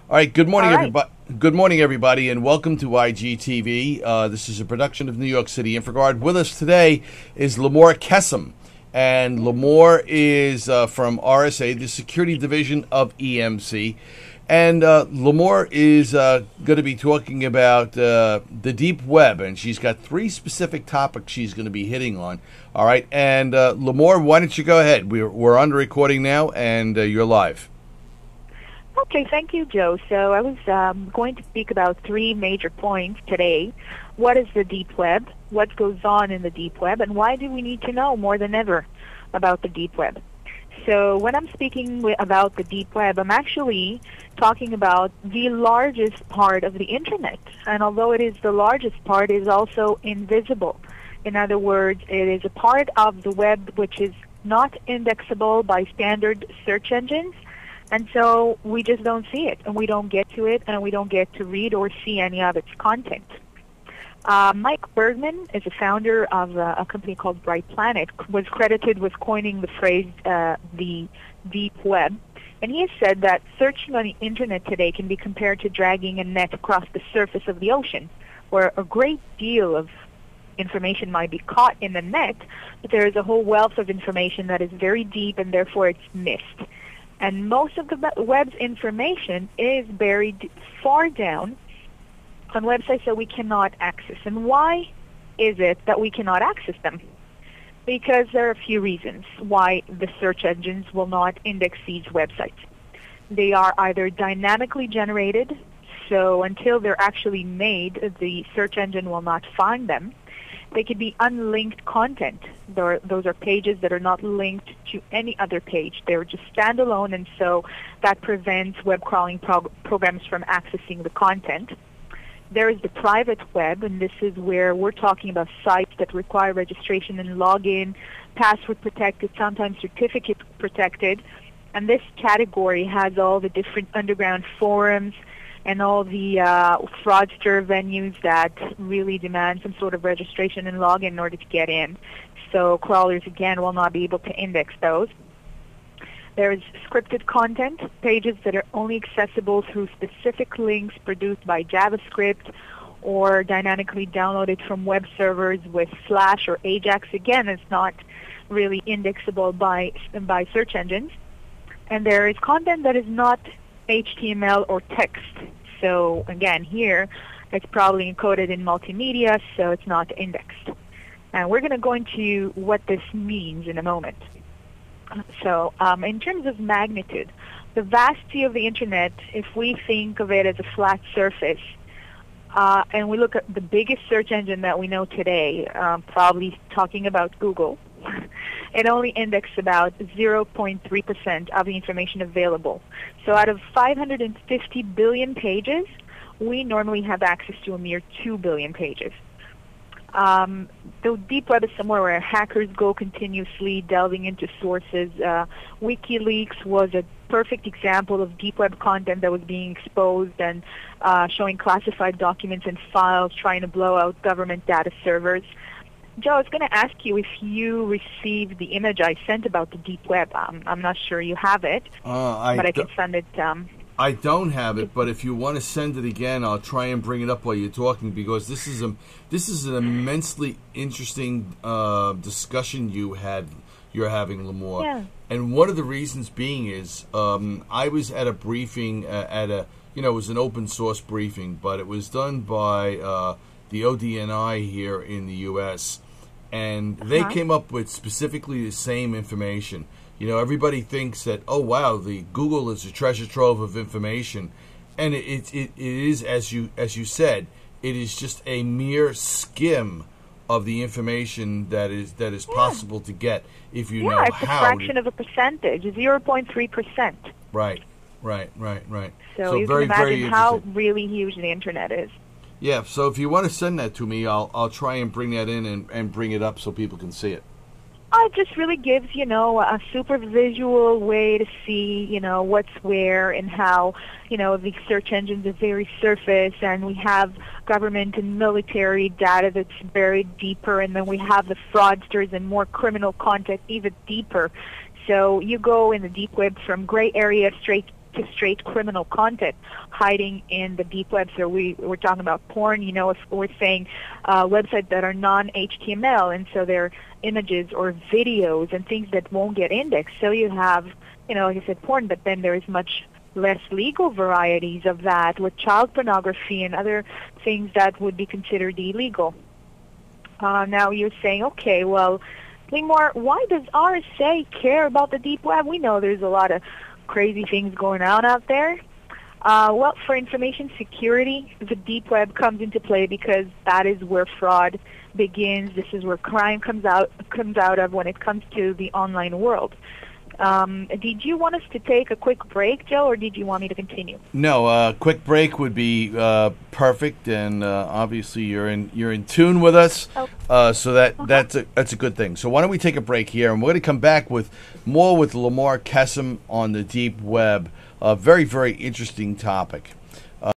All right. Good morning, All right. everybody. Good morning, everybody, and welcome to IGTV. This is a production of New York City InfoGuard. With us today is Limor Kessem, and Limor is from RSA, the Security Division of EMC. And Limor is going to be talking about the deep web, and she's got three specific topics she's going to be hitting on. All right, and Limor, why don't you go ahead? We're on the recording now, and you're live. Okay, thank you, Joe. So I was going to speak about three major points today. What is the deep web? What goes on in the deep web? And why do we need to know more than ever about the deep web? So when I'm speaking about the deep web, I'm actually talking about the largest part of the Internet. And although it is the largest part, it is also invisible. In other words, it is a part of the web which is not indexable by standard search engines. And so we just don't see it, and we don't get to it, and we don't get to read or see any of its content. Mike Bergman is a founder of a company called Bright Planet, was credited with coining the phrase the deep web. And he has said that searching on the Internet today can be compared to dragging a net across the surface of the ocean, where a great deal of information might be caught in the net, but there is a whole wealth of information that is very deep, and therefore it's missed. And most of the web's information is buried far down on websites that we cannot access. And why is it that we cannot access them? Because there are a few reasons why the search engines will not index these websites. They are either dynamically generated, so until they're actually made, the search engine will not find them. They could be unlinked content. Those are pages that are not linked to any other page. They're just standalone, and so that prevents web crawling programs from accessing the content. There is the private web, and this is where we're talking about sites that require registration and login, password protected, sometimes certificate protected. And this category has all the different underground forums and all the fraudster venues that really demand some sort of registration and login in order to get in. So crawlers, again, will not be able to index those. There is scripted content, pages that are only accessible through specific links produced by JavaScript or dynamically downloaded from web servers with Flash or Ajax. Again, it's not really indexable by search engines. And there is content that is not HTML or text. So again, here it's probably encoded in multimedia, so it's not indexed. And we're going to go into what this means in a moment. So in terms of magnitude, the vastity of the Internet, if we think of it as a flat surface, and we look at the biggest search engine that we know today, probably talking about Google, it only indexed about 0.3% of the information available. So out of 550 billion pages, we normally have access to a mere 2 billion pages. The deep web is somewhere where hackers go continuously delving into sources. WikiLeaks was a perfect example of deep web content that was being exposed and showing classified documents and files, trying to blow out government data servers. Joe, I was going to ask you if you received the image I sent about the deep web. I'm not sure you have it, but I can send it. I don't have it, but if you want to send it again, I'll try and bring it up while you're talking, because this is an immensely interesting discussion you're having, Limor. Yeah. And one of the reasons being is I was at a briefing it was an open source briefing, but it was done by the ODNI here in the U.S., and they came up with specifically the same information. You know, everybody thinks that, oh wow, the Google is a treasure trove of information, and it is, as you said, it is just a mere skim of the information that is possible to get if you know how. Yeah, it's a fraction of a percentage, 0.3%. Right. So you very, can imagine very how really huge the Internet is. Yeah, so if you want to send that to me, I'll try and bring that in and bring it up so people can see it. It just really gives, a super visual way to see, what's where and how, the search engines are very surface, and we have government and military data that's buried deeper, and then we have the fraudsters and more criminal content even deeper. So you go in the deep web from gray area straight to straight criminal content hiding in the deep web. So we're talking about porn, if we're saying websites that are non-HTML, and so they're images or videos and things that won't get indexed. So you have, like I said, porn, but then there is much less legal varieties of that with child pornography and other things that would be considered illegal. Now you're saying, okay, well, Limor, why does RSA care about the deep web? We know there's a lot of crazy things going on out there. Well, for information security, the deep web comes into play because that is where fraud begins. This is where crime comes out of when it comes to the online world. Did you want us to take a quick break, Joe, or did you want me to continue? No, a quick break would be perfect, and obviously you're in tune with us, so that's a good thing. So why don't we take a break here, and we're going to come back with more with Limor Kessem on the deep web. A very, very interesting topic.